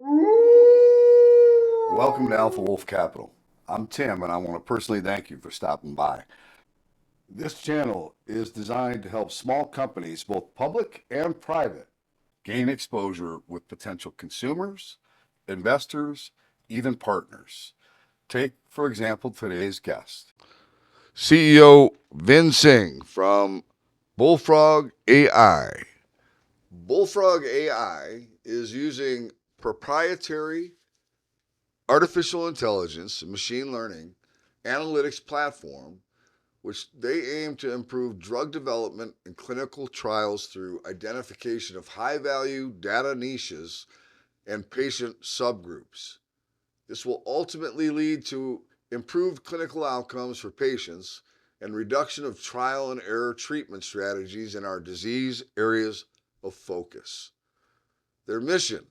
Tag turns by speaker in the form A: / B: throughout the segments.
A: Welcome to Alpha Wolf Capital. I'm Tim, and I want to personally thank you for stopping by. This channel is designed to help small companies, both public and private, gain exposure with potential consumers, investors, even partners. Take, for example, today's guest, CEO Vin Singh from Bullfrog AI. Bullfrog AI is using proprietary artificial intelligence and machine learning analytics platform, which they aim to improve drug development and clinical trials through identification of high value data niches and patient subgroups. This will ultimately lead to improved clinical outcomes for patients and reduction of trial and error treatment strategies in our disease areas of focus. Their mission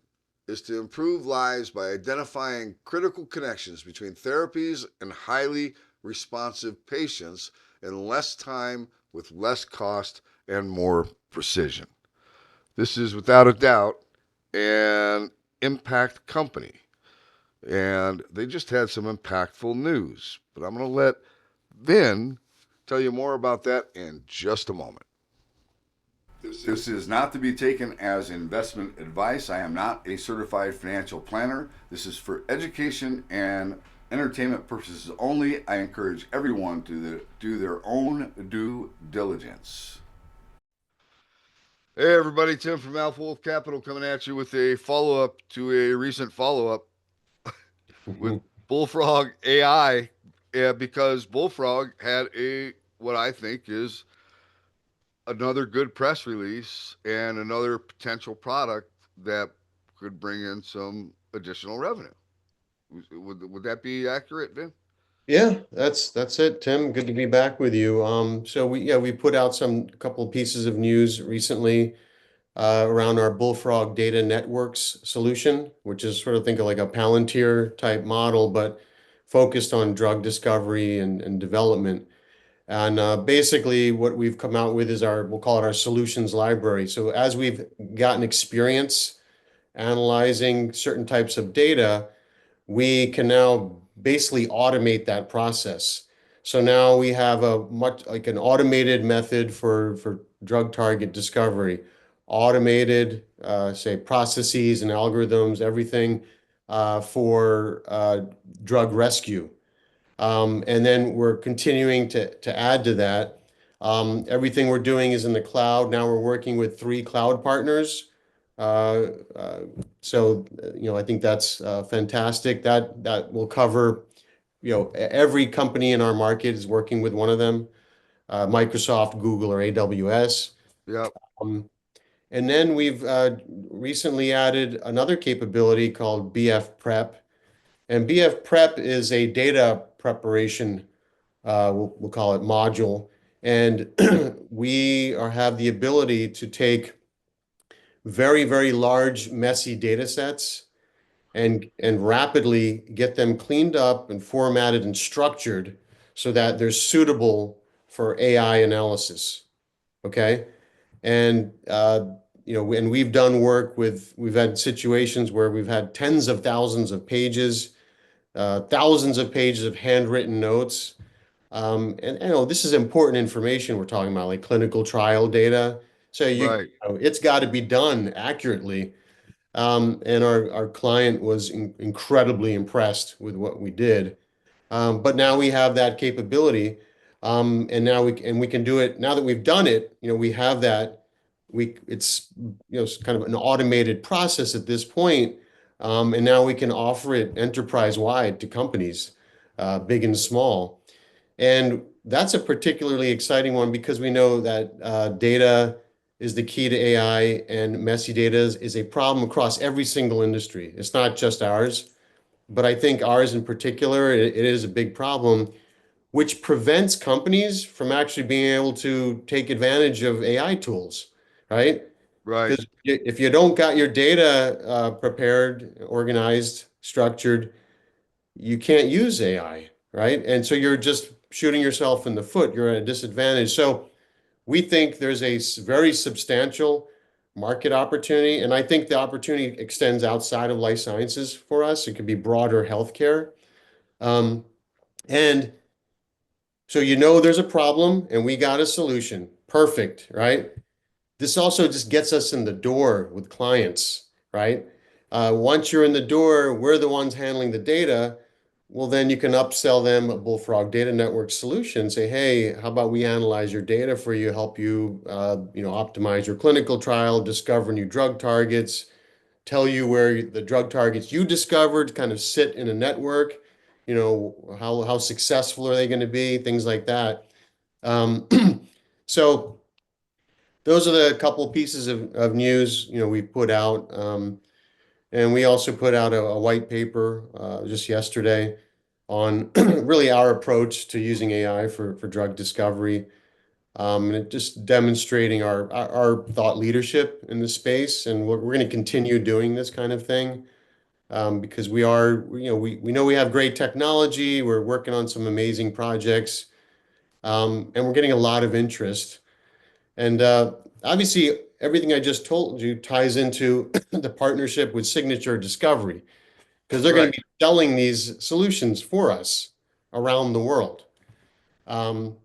A: is to improve lives by identifying critical connections between therapies and highly responsive patients in less time with less cost and more precision. This is without a doubt an impact company. And they just had some impactful news. But I'm going to let Vin tell you more about that in just a moment. This is not to be taken as investment advice. I am not a certified financial planner. This is for education and entertainment purposes only. I encourage everyone to do their own due diligence. Hey, everybody, Tim from Alpha Wolf Capital coming at you with a follow up to a recent follow up with Bullfrog AI, because Bullfrog had a what I think is another good press release and another potential product that could bring in some additional revenue. Would that be accurate, Vin?
B: Yeah, that's it, Tim. Good to be back with you. So we put out some couple of pieces of news recently around our Bullfrog Data Networks solution, which is sort of think of like a Palantir type model, but focused on drug discovery and development. And basically, what we've come out with is we'll call it our solutions library. So as we've gotten experience analyzing certain types of data, we can now basically automate that process. So now we have a much like an automated method for drug target discovery, automated say processes and algorithms, everything for drug rescue. And then we're continuing to add to that. Everything we're doing is in the cloud. Now we're working with 3 cloud partners. Uh, uh, I think that's fantastic. That will cover, every company in our market is working with one of them, Microsoft, Google, or AWS.
A: Yep.
B: Um, and then we've recently added another capability called BF Prep. And BF Prep is a data preparation, we'll call it module. And have the ability to take very, very large, messy data sets and rapidly get them cleaned up and formatted and structured so that they're suitable for AI analysis. Okay. And and we've done work we've had situations where we've had tens of thousands of pages, thousands of pages of handwritten notes. And this is important information we're talking about, like clinical trial data. So
A: Right.
B: it's got to be done accurately. And our client was incredibly impressed with what we did. But now we have that capability, and now we can do it. Now that we've done it, we have that. It's it's kind of an automated process at this point, and now we can offer it enterprise wide to companies, big and small. And that's a particularly exciting one because we know that data is the key to AI, and messy data is a problem across every single industry. It's not just ours, but I think ours in particular, it is a big problem, which prevents companies from actually being able to take advantage of AI tools, right?
A: Right.
B: Because if you don't got your data prepared, organized, structured, you can't use AI, right? And so you're just shooting yourself in the foot. You're at a disadvantage. So we think there's a very substantial market opportunity. And I think the opportunity extends outside of life sciences for us. It could be broader healthcare. Um, and so there's a problem and we got a solution. Perfect, right? This also just gets us in the door with clients, right? Once you're in the door, we're the ones handling the data. Well, then you can upsell them a Bullfrog Data Network solution. Say, hey, how about we analyze your data for you, help you, optimize your clinical trial, discover new drug targets, tell you where the drug targets you discovered kind of sit in a network. How successful are they going to be? Things like that. Um, so those are the couple pieces of news, we put out. And we also put out a white paper just yesterday on really our approach to using AI for drug discovery. And it just demonstrating our thought leadership in the space. And we're going to continue doing this kind of thing because we know we have great technology. We're working on some amazing projects, and we're getting a lot of interest. And obviously, everything I just told you ties into the partnership with Signature Discovery because they're going
A: Right.
B: to be selling these solutions for us around the world. Um,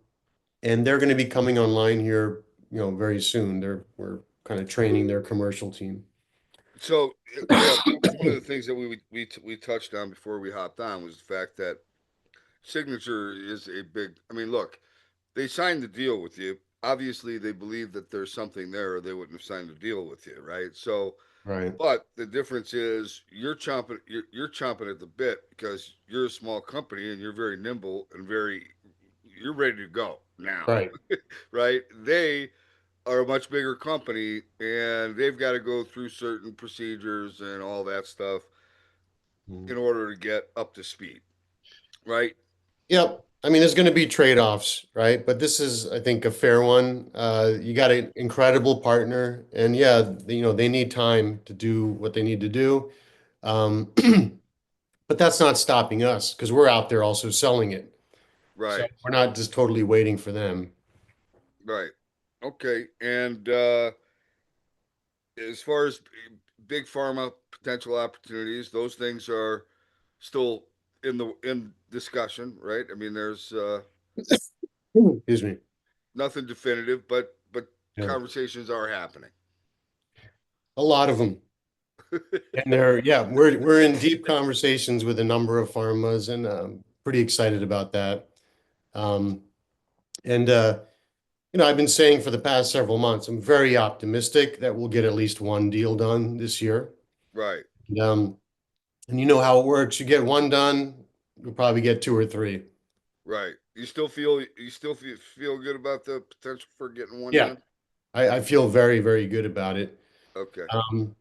B: and they're going to be coming online here, very soon. We're kind of training their commercial team.
A: So yeah, one of the things that we touched on before we hopped on was the fact that Signature is a big. I mean, look, they signed the deal with you. Obviously, they believe that there's something there, or they wouldn't have signed the deal with you, right? So,
B: Right.
A: but the difference is you're chomping at the bit because you're a small company and you're very nimble and you're ready to go now,
B: Right.
A: right? They are a much bigger company and they've got to go through certain procedures and all that stuff
B: Mm.
A: in order to get up to speed, right?
B: Yep. I mean, there's going to be trade-offs, right? But this is, I think, a fair one. You got an incredible partner, and yeah, they need time to do what they need to do. Um, but that's not stopping us because we're out there also selling it. So
A: Right,
B: we're not just totally waiting for them.
A: right. Okay. And as far as big pharma potential opportunities, those things are still in discussion, right? I mean, there's
B: Excuse me.
A: nothing definitive, but
B: Yeah.
A: conversations are happening.
B: A lot of them. And yeah, we're in deep conversations with a number of pharmas and pretty excited about that. Um, and I've been saying for the past several months, I'm very optimistic that we'll get at least one deal done this year.
A: Right,
B: And, and you know how it works. You get one done, you'll probably get two or three.
A: right. You still feel good about the potential for getting one
B: Yeah,
A: done.
B: I feel very, very good about it.
A: Okay,
B: Um,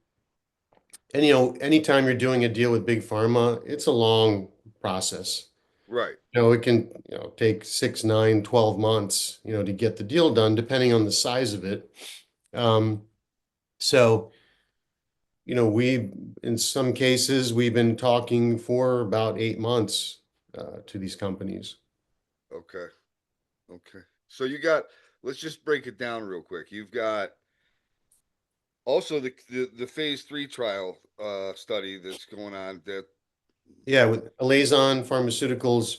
B: and anytime you're doing a deal with big pharma, it's a long process.
A: right,
B: It can, take 6, 9, 12 months, to get the deal done, depending on the size of it. Um, so, in some cases, we've been talking for about 8 months to these companies.
A: okay, okay. So you got. Let's just break it down real quick. You've got also the phase 3 trial study that's going on. That
B: Yeah, with Alazon Pharmaceuticals,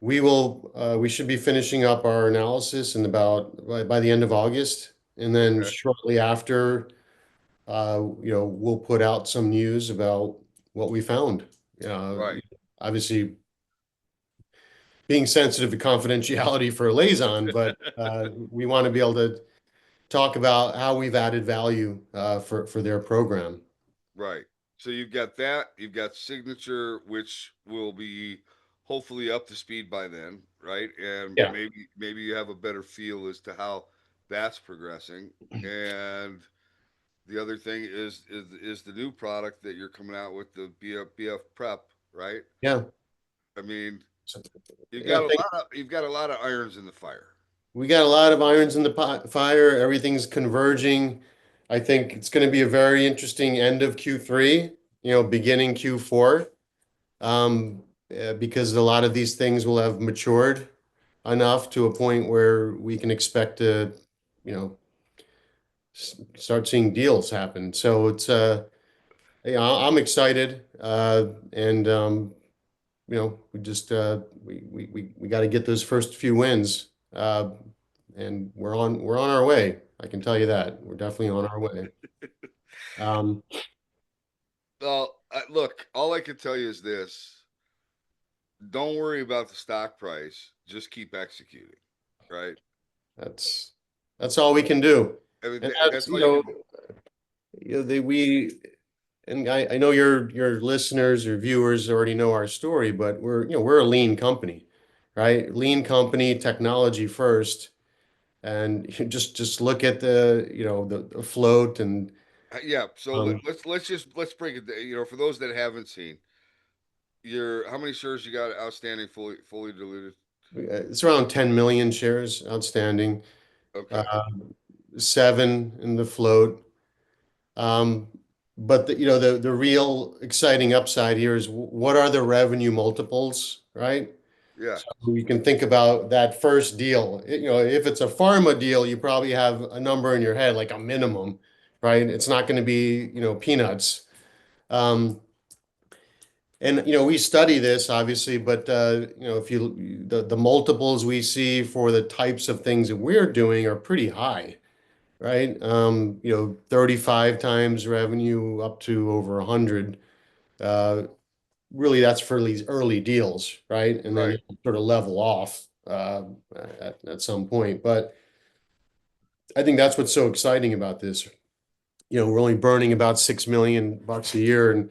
B: we should be finishing up our analysis in by the end of August. And then
A: okay,
B: shortly after, we'll put out some news about what we found. Uh,
A: right,
B: Obviously, being sensitive to confidentiality for Alazon, but we want to be able to talk about how we've added value for their program.
A: right. So you've got that. You've got signature, which will be hopefully up to speed by then, right? And
B: Yeah.
A: maybe you have a better feel as to how that's progressing. And the other thing is the new product that you're coming out with, the BF prep, right?
B: Yeah.
A: I mean,
B: So,
A: you've
B: I
A: got a
B: think
A: lot of irons in the fire.
B: we got a lot of irons in the fire. Everything's converging. I think it's going to be a very interesting end of Q3, beginning Q4, because a lot of these things will have matured enough to a point where we can expect to, you know, start seeing deals happen. So it's yeah, I'm excited, and we just we got to get those first few wins, and we're on our way. I can tell you that we're definitely on our way. Um,
A: Well, look, all I can tell you is this: don't worry about the stock price. Just keep executing, right?
B: that's that's all we can do,
A: I mean,
B: and that's
A: that's all you can do.
B: we and I know your listeners or viewers already know our story, but we're a lean company, right? Lean company, technology first, and you just look at the float and
A: Yeah. So
B: um,
A: let's break it. For those that haven't seen, your how many shares you got outstanding, fully diluted?
B: it's around 10 million shares outstanding, uh,
A: Okay.
B: seven in the float. Um, but the real exciting upside here is what are the revenue multiples, right?
A: Yeah.
B: So you can think about that first deal. If it's a pharma deal, you probably have a number in your head, like a minimum, right? It's not going to be, peanuts. Um, and we study this obviously, but if the multiples we see for the types of things that we're doing are pretty high, right? 35 times revenue up to over 100. Uh, Really, that's for these early deals, right? And then
A: Right.
B: it sort of level off at some point. But I think that's what's so exciting about this. We're only burning about $6 million a year, and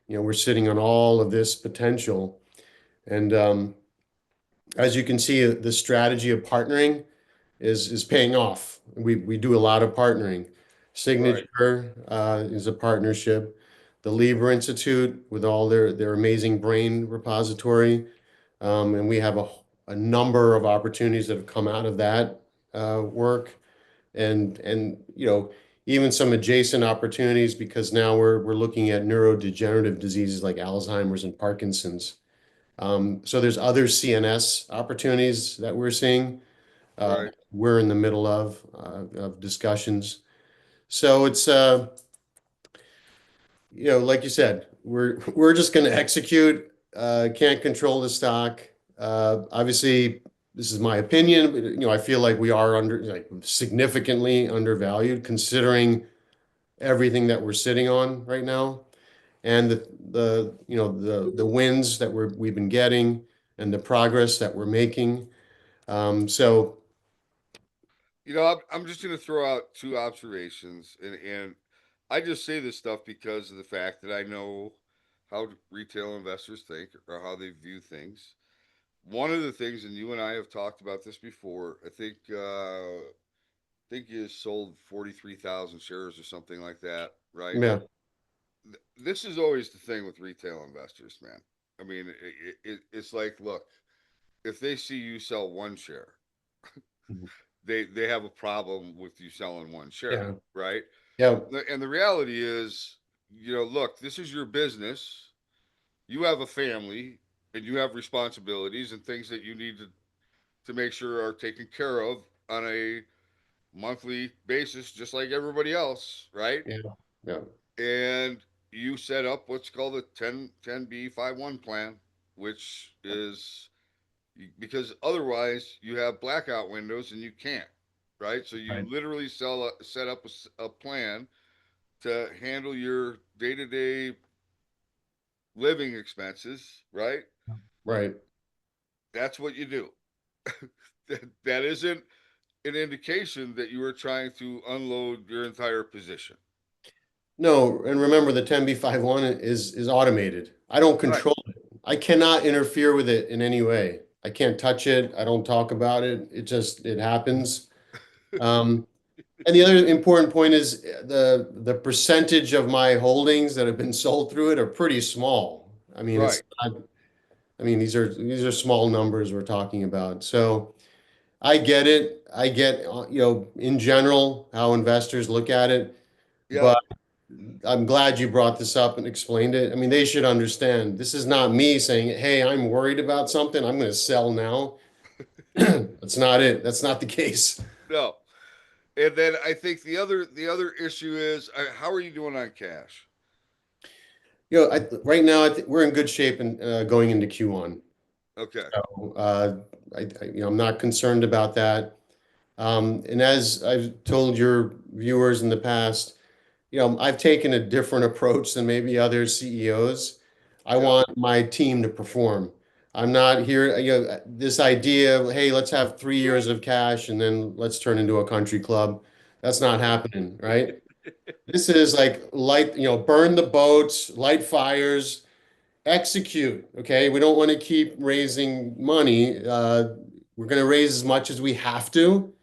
B: we're sitting on all of this potential. And as you can see, the strategy of partnering is paying off. We do a lot of partnering.
A: Right.
B: Signature is a partnership. The Lieber Institute with all their amazing brain repository. And we have a number of opportunities that have come out of that work, and even some adjacent opportunities because now we're looking at neurodegenerative diseases like Alzheimer's and Parkinson's. So there's other CNS opportunities that we're seeing.
A: Right.
B: We're in the middle of discussions. So it's like you said, we're just going to execute. Can't control the stock. Obviously, this is my opinion, but I feel like we are like significantly undervalued considering everything that we're sitting on right now, and the wins that we've been getting and the progress that we're making. So
A: I'm just going to throw out two observations, and I just say this stuff because of the fact that I know how retail investors think or how they view things. One of the things, and you and I have talked about this before. I think you sold 43,000 shares or something like that, right?
B: yeah,
A: This is always the thing with retail investors, man. I mean, it's like, look, if they see you sell one share, they have a problem with you selling one share,
B: yeah,
A: right?
B: yeah,
A: And the reality is, look, this is your business. You have a family, and you have responsibilities and things that you need to make sure are taken care of on a monthly basis, just like everybody else, right?
B: yeah, yeah,
A: And you set up what's called a 10B51 plan, which is because otherwise you have blackout windows and you can't, right? So you
B: right,
A: literally set up a plan to handle your day to day living expenses, right?
B: right.
A: That's what you do. That isn't an indication that you are trying to unload your entire position.
B: No, and remember the 10b5-1 is automated. I don't
A: Right.
B: control it. I cannot interfere with it in any way. I can't touch it. I don't talk about it. It happens. Um, and the other important point is the percentage of my holdings that have been sold through it are pretty small. I mean,
A: Right.
B: these are small numbers we're talking about. So I get it. I get in general how investors look at it,
A: Yeah.
B: but I'm glad you brought this up and explained it. I mean, they should understand. This is not me saying, "Hey, I'm worried about something. I'm going to sell now." That's not it. That's not the case.
A: No. And then I think the other issue is how are you doing on cash?
B: Right now we're in good shape and going into Q1.
A: Okay.
B: So I'm not concerned about that. And as I've told your viewers in the past, I've taken a different approach than maybe other CEOs. I
A: Yep.
B: want my team to perform. I'm not here, this idea of, hey, let's have 3 years of cash and then let's turn into a country club. That's not happening, right? This is like light, burn the boats, light fires, execute. Okay. We don't want to keep raising money. We're going to raise as much as we have to.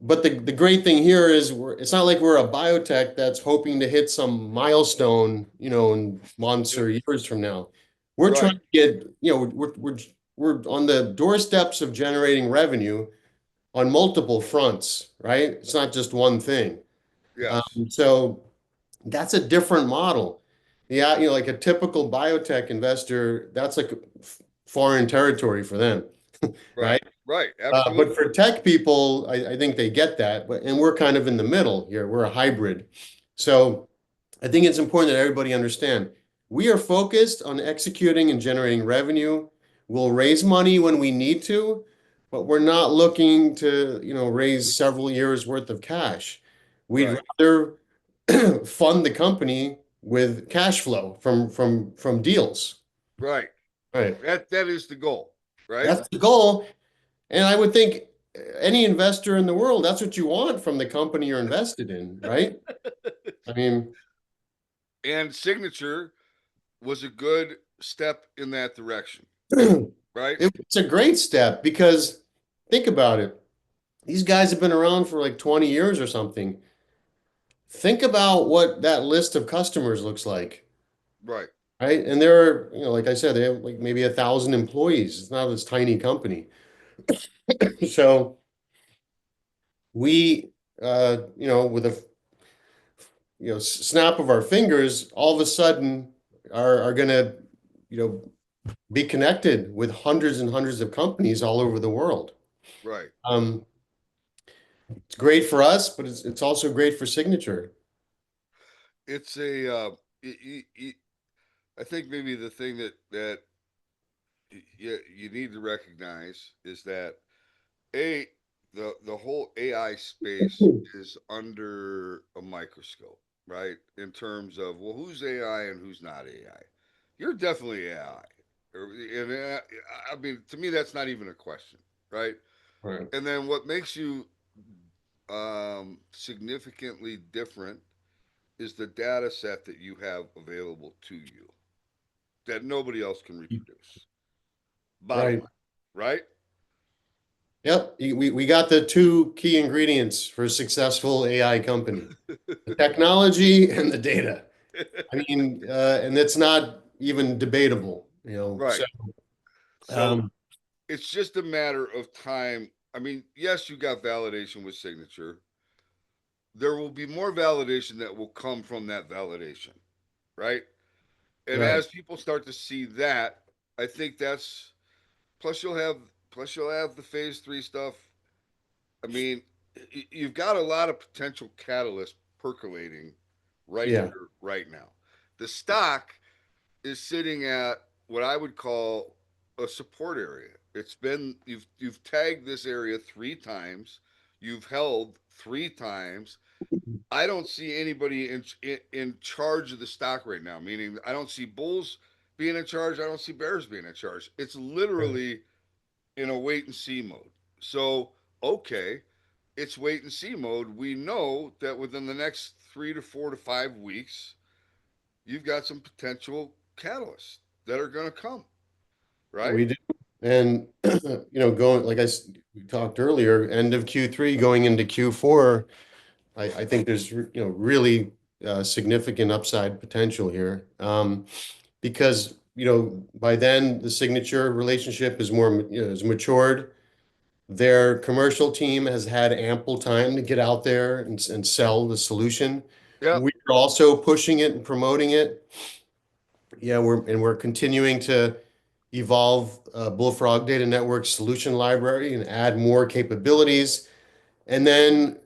B: But the great thing here is it's not like we're a biotech that's hoping to hit some milestone, in months or years from now. We're trying
A: Right.
B: to get, we're on the doorsteps of generating revenue on multiple fronts, right? It's not just one thing.
A: Yes.
B: So that's a different model. Yeah, like a typical biotech investor, that's like foreign territory for them,
A: Right.
B: right?
A: Right.
B: But
A: Absolutely.
B: for tech people, I think they get that. And we're kind of in the middle here. We're a hybrid. So I think it's important that everybody understand we are focused on executing and generating revenue. We'll raise money when we need to, but we're not looking to, raise several years worth of cash. We'd
A: Right.
B: rather fund the company with cash flow from deals.
A: Right.
B: Right.
A: That is the goal. Right.
B: That's the goal. And I would think any investor in the world, that's what you want from the company you're invested in, right? I mean,
A: And signature was a good step in that direction. Right.
B: it's a great step because think about it. These guys have been around for like 20 years or something. Think about what that list of customers looks like,
A: Right.
B: right? And they're, like I said, they have like maybe 1,000 employees. It's not this tiny company. So we, with a snap of our fingers, all of a sudden are going to, you know, be connected with hundreds and hundreds of companies all over the world.
A: Right.
B: Um, it's great for us, but it's also great for Signature.
A: It's a. I think maybe the thing that you need to recognize is that a the whole AI space is under a microscope, right? In terms of well, who's AI and who's not AI. You're definitely AI, and I mean to me that's not even a question, right?
B: Right.
A: And then what makes you significantly different is the data set that you have available to you that nobody else can reproduce. Bottom
B: Right.
A: line, right?
B: Yep. We got the two key ingredients for a successful AI company, the technology and the data. I mean, and it's not even debatable.
A: Right. So
B: Um,
A: it's just a matter of time. I mean, yes, you got validation with signature. There will be more validation that will come from that validation, right? And
B: right.
A: as people start to see that, I think that's plus you'll have the phase 3 stuff. I mean, you've got a lot of potential catalysts percolating right
B: Yeah.
A: here, right now. The stock is sitting at what I would call a support area. It's been you've tagged this area 3 times, you've held 3 times. I don't see anybody in charge of the stock right now. Meaning, I don't see bulls being in charge. I don't see bears being in charge. It's
B: Right.
A: literally in a wait and see mode. So okay, it's wait and see mode. We know that within the next 3 to 4 to 5 weeks, you've got some potential catalysts that are going to come, right?
B: We do. And, going, like we talked earlier, end of Q3, going into Q4, I think there's, really significant upside potential here. Because, by then the signature relationship is more, is matured. Their commercial team has had ample time to get out there and sell the solution.
A: Yep.
B: We're also pushing it and promoting it. Yeah, we're continuing to evolve Bullfrog Data Network solution library and add more capabilities. And then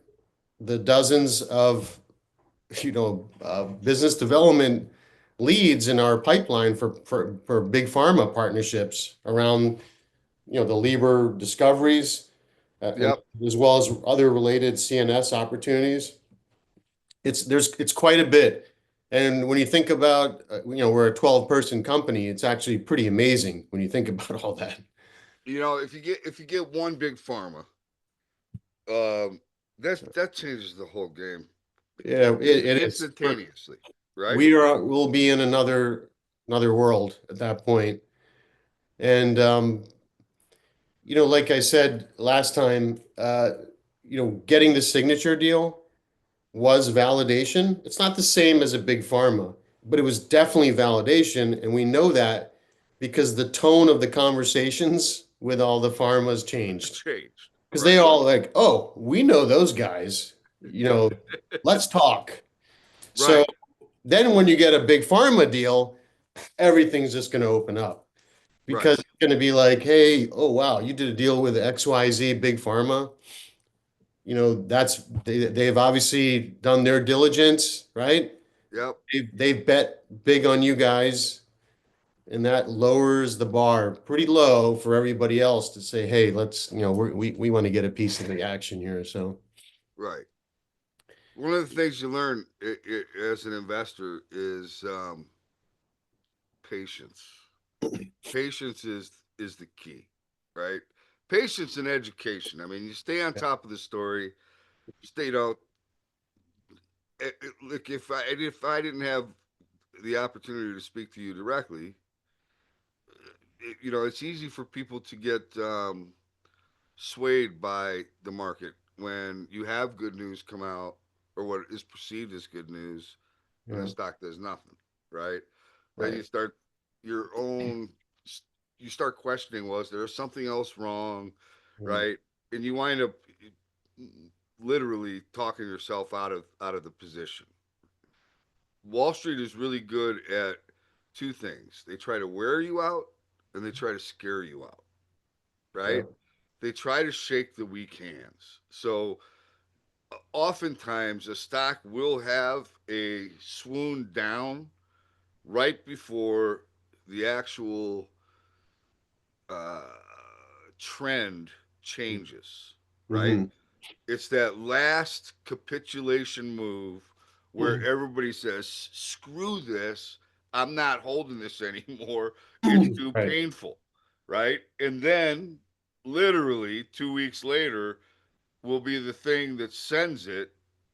B: the dozens of, business development leads in our pipeline for big pharma partnerships around, the Lieber discoveries, and
A: Yep.
B: as well as other related CNS opportunities. It's quite a bit. And when you think about, we're a 12-person company, it's actually pretty amazing when you think about all that.
A: If you get one big pharma, um, that changes the whole game
B: Yeah, it is.
A: instantaneously, right?
B: We'll be in another world at that point. And like I said last time, getting the signature deal was validation. It's not the same as a big pharma, but it was definitely validation. And we know that because the tone of the conversations with all the pharmas changed.
A: Changed,
B: Because they
A: right?
B: all like, oh, we know those guys, let's talk. So
A: Right,
B: then when you get a big pharma deal, everything's just going to open up
A: right.
B: because it's going to be like, hey, oh, wow, you did a deal with XYZ big pharma. They've obviously done their diligence, right?
A: Yep,
B: They've bet big on you guys, and that lowers the bar pretty low for everybody else to say, hey, let's, we want to get a piece of the action here. So,
A: right. One of the things you learn as an investor is patience. Patience is the key, right? Patience and education. I mean, you stay on top of the story. Stay, look. If I didn't have the opportunity to speak to you directly, it's easy for people to get swayed by the market when you have good news come out or what is perceived as good news, and the
B: yeah,
A: stock does nothing, right? Then
B: right.
A: your own you start questioning, was there something else wrong,
B: Mm,
A: right? And you wind up literally talking yourself out of the position. Wall Street is really good at two things. They try to wear you out and they try to scare you out,
B: yeah.
A: right? They try to shake the weak hands. So oftentimes a stock will have a swoon down right before the actual uh, trend changes, right?
B: Mm-hmm.
A: It's that last capitulation move where everybody says, screw this. I'm not holding this anymore. It's too
B: Right,
A: painful, right? And then, literally, 2 weeks later, will be the thing that sends it.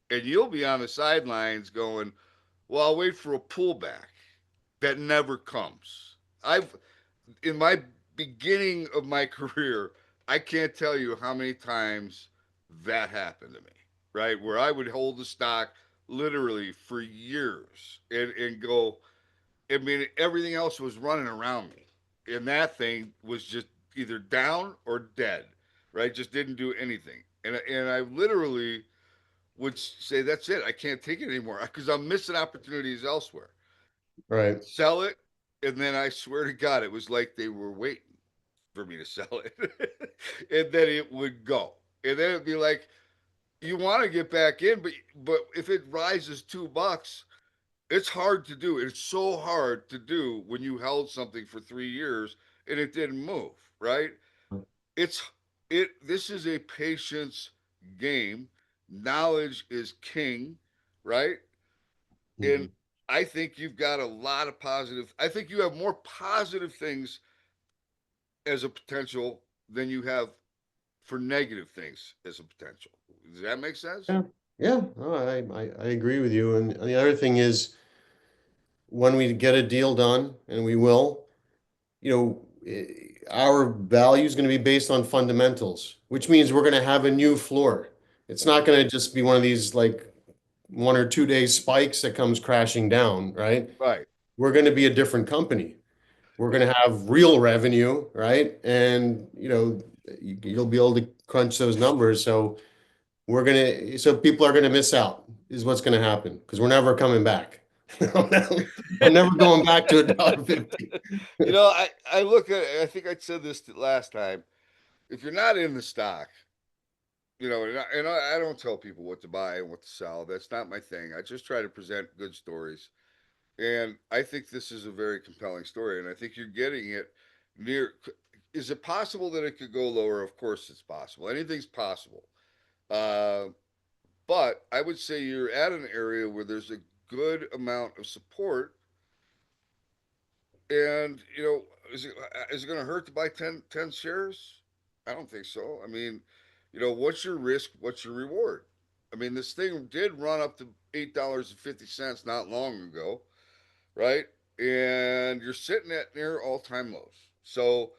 A: And you'll be on the sidelines going, well, I'll wait for a pullback. That never comes. In my beginning of my career, I can't tell you how many times that happened to me, right? Where I would hold the stock literally for years and go, I mean, everything else was running around me. And that thing was just either down or dead, right? Just didn't do anything. And I literally would say, that's it. I can't take it anymore because I'm missing opportunities elsewhere.
B: right,
A: Sell it. And then I swear to God, it was like they were waiting for me to sell it. And then it would go. And then it'd be like, you want to get back in, but if it rises $2, it's hard to do. It's so hard to do when you held something for 3 years and it didn't move, right? It's this is a patience game. Knowledge is king, right? And
B: mhm.
A: I think you've got a lot of positive. I think you have more positive things as a potential than you have for negative things as a potential. Does that make sense?
B: Yeah, yeah. No, I agree with you. And the other thing is, when we get a deal done, and we will, our value is going to be based on fundamentals, which means we're going to have a new floor. It's not going to just be one of these like 1 or 2 day spikes that comes crashing down, right?
A: Right.
B: We're going to be a different company. We're going to have real revenue, right? And you'll be able to crunch those numbers. So people are gonna miss out, is what's gonna happen, because we're never coming back. I'm never going back to $1.50.
A: I look at. I think I said this last time. If you're not in the stock, And I don't tell people what to buy and what to sell. That's not my thing. I just try to present good stories. And I think this is a very compelling story. And I think you're getting it near. Is it possible that it could go lower? Of course, it's possible. Anything's possible. Uh, but I would say you're at an area where there's a good amount of support. And, is it going to hurt to buy ten shares? I don't think so. I mean, what's your risk? What's your reward? I mean, this thing did run up to $8.50 not long ago, right? And you're sitting at near all time lows. So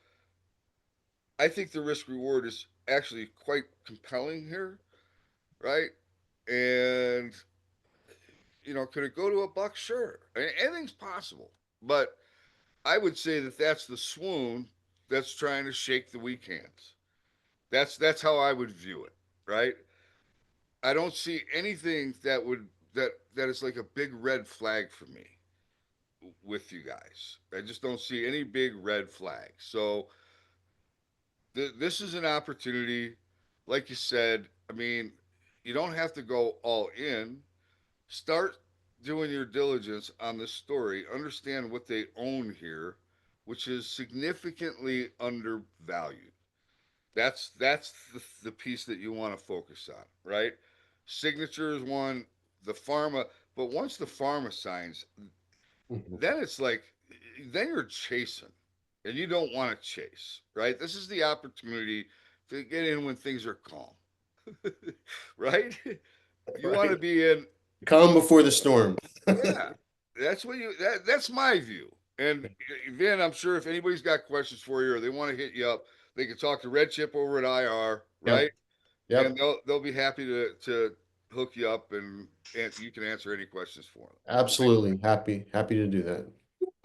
A: I think the risk reward is actually quite compelling here, right? And, could it go to $1? Sure. I mean, anything's possible. But I would say that that's the swoon that's trying to shake the weak hands. That's how I would view it, right? I don't see anything that is like a big red flag for me with you guys. I just don't see any big red flag. So this is an opportunity, like you said. I mean, you don't have to go all in. Start doing your diligence on this story. Understand what they own here, which is significantly undervalued. That's the piece that you want to focus on, right? Signature is one, the pharma, but once the pharma signs, then it's like, then you're chasing, and you don't want to chase, right? This is the opportunity to get in when things are calm, right? You want to
B: Right.
A: be in,
B: Calm before the storm.
A: yeah. That's my view. And then I'm sure if anybody's got questions for you or they want to hit you up, they can talk to Red Chip over at IR, right?
B: Yep.
A: And
B: Yep.
A: they'll be happy to hook you up and you can answer any questions for them.
B: Absolutely. Happy to do that.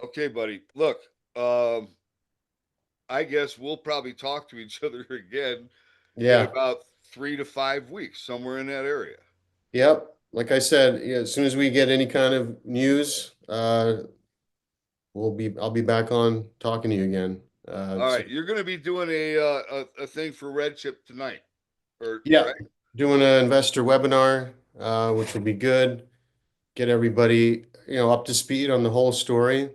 A: Okay, buddy. Look, um, I guess we'll probably talk to each other again in
B: Yeah.
A: about 3 to 5 weeks, somewhere in that area.
B: Yep. Like I said, yeah, as soon as we get any kind of news, I'll be back on talking to you again.
A: All
B: So
A: right, you're going to be doing a thing for Red Chip tonight, or
B: yeah,
A: right?
B: doing an investor webinar, which will be good. Get everybody, up to speed on the whole story.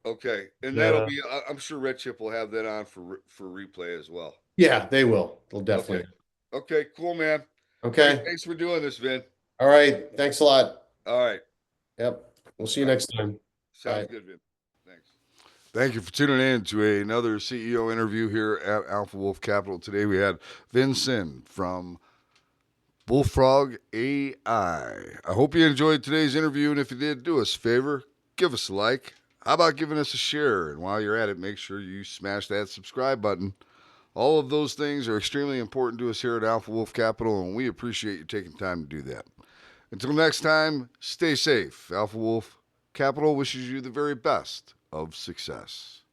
A: Okay, and that'll
B: Uh,
A: be. I'm sure Red Chip will have that on for replay as well.
B: yeah, they will. They'll
A: Okay,
B: definitely.
A: okay, cool, man. Hey,
B: Okay.
A: thanks for doing this, Vin.
B: All right. Thanks a lot.
A: All right,
B: Yep. We'll see you
A: all right,
B: next time.
A: sounds
B: Bye.
A: good, Vin. Thanks. Thank you for tuning in to another CEO interview here at Alpha Wolf Capital. Today we had Vin Sin from Bullfrog AI. I hope you enjoyed today's interview, and if you did, do us a favor, give us a like. How about giving us a share? And while you're at it, make sure you smash that subscribe button. All of those things are extremely important to us here at Alpha Wolf Capital, and we appreciate you taking time to do that. Until next time, stay safe. Alpha Wolf Capital wishes you the very best of success.